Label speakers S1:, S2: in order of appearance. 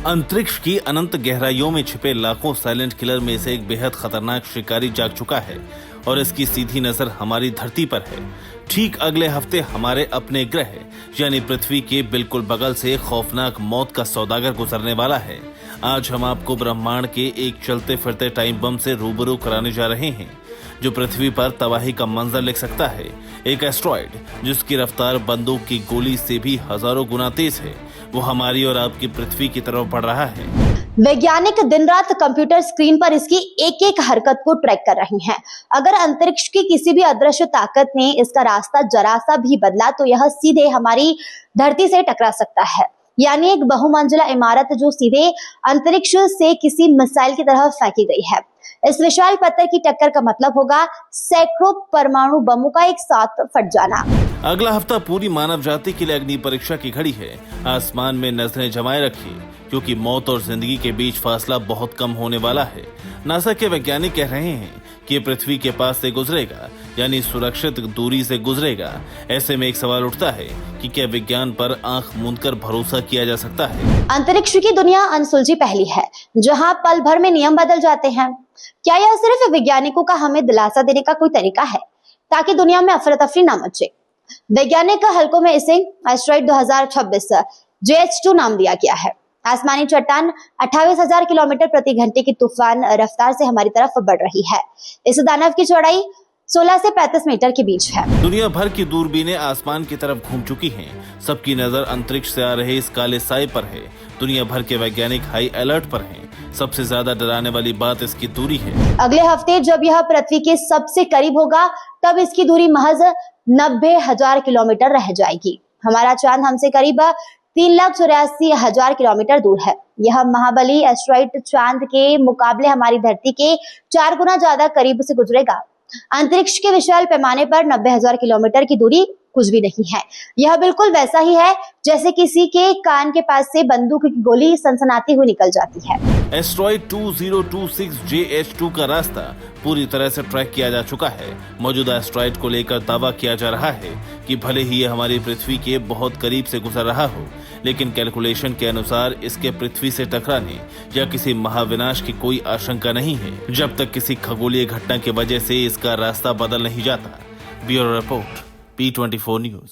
S1: अंतरिक्ष की अनंत गहराइयों में छिपे लाखों साइलेंट किलर में से एक बेहद खतरनाक शिकारी जाग चुका है और इसकी सीधी नजर हमारी धरती पर है। ठीक अगले हफ्ते हमारे अपने ग्रह यानी पृथ्वी के बिल्कुल बगल से खौफनाक मौत का सौदागर गुजरने वाला है। आज हम आपको ब्रह्मांड के एक चलते फिरते टाइम बम से रूबरू कराने जा रहे हैं जो पृथ्वी पर तबाही का मंजर लिख सकता है। एक एस्ट्रॉइड जिसकी रफ्तार बंदूक की गोली से भी हजारों गुना तेज है, वो हमारी और आपकी पृथ्वी की तरफ बढ़ रहा है।
S2: वैज्ञानिक दिन रात कंप्यूटर स्क्रीन पर इसकी एक एक हरकत को ट्रैक कर रहे हैं। अगर अंतरिक्ष की किसी भी अदृश्य ताकत ने इसका रास्ता जरा सा भी बदला तो यह सीधे हमारी धरती से टकरा सकता है, यानी एक बहुमंजिला इमारत जो सीधे अंतरिक्ष से किसी मिसाइल की तरह फेंकी गई है। इस विशाल पत्थर की टक्कर का मतलब होगा सैकड़ों परमाणु बमों का एक साथ फट जाना।
S1: अगला हफ्ता पूरी मानव जाति के लिए अग्नि परीक्षा की घड़ी है। आसमान में नजरें जमाए रखिए क्योंकि मौत और जिंदगी के बीच फासला बहुत कम होने वाला है। नासा के वैज्ञानिक कह रहे हैं कि पृथ्वी के पास से गुजरेगा, यानी सुरक्षित दूरी से गुजरेगा। ऐसे में एक सवाल उठता है कि क्या विज्ञान पर आंख मूंदकर भरोसा किया जा सकता है?
S2: अंतरिक्ष की दुनिया अनसुलझी पहेली है जहां पल भर में नियम बदल जाते हैं। क्या यह सिर्फ वैज्ञानिकों का हमें दिलासा देने का कोई तरीका है ताकि दुनिया में अफरा तफरी न मचे? वैज्ञानिक हलकों में इसे एस्ट्रॉइड 2026 JH2 नाम दिया गया है। आसमानी चट्टान 28,000 किलोमीटर प्रति घंटे की तूफान रफ्तार से हमारी तरफ बढ़ रही है। इस दानव की चौड़ाई 16 से 35 मीटर के बीच है।
S1: दुनिया भर की दूरबीनें आसमान की तरफ घूम चुकी हैं। सबकी नजर अंतरिक्ष से आ रहे इस काले साए पर है। दुनिया भर के वैज्ञानिक हाई अलर्ट पर हैं। सबसे ज्यादा डराने वाली बात इसकी दूरी है।
S2: अगले हफ्ते जब यह पृथ्वी के सबसे करीब होगा तब इसकी दूरी महज 90,000 किलोमीटर रह जाएगी। हमारा चांद हमसे करीब 3,84,000 किलोमीटर दूर है। यह महाबली एस्ट्रॉइड चांद के मुकाबले हमारी धरती के 4 गुना ज्यादा करीब से गुजरेगा। अंतरिक्ष के विशाल पैमाने पर 90,000 किलोमीटर की दूरी कुछ भी नहीं है। यह बिल्कुल वैसा ही है जैसे किसी के कान के पास से बंदूक की गोली सनसनाती हुई निकल जाती है।
S1: एस्ट्रॉइड 2026 JH2 का रास्ता पूरी तरह से ट्रैक किया जा चुका है। मौजूदा एस्ट्रॉइड को लेकर दावा किया जा रहा है कि भले ही यह हमारी पृथ्वी के बहुत करीब से गुजर रहा हो, लेकिन कैलकुलेशन के अनुसार इसके पृथ्वी से टकराने या किसी महाविनाश की कोई आशंका नहीं है जब तक किसी खगोलीय घटना की वजह से इसका रास्ता बदल नहीं जाता। Bureau report P24 news.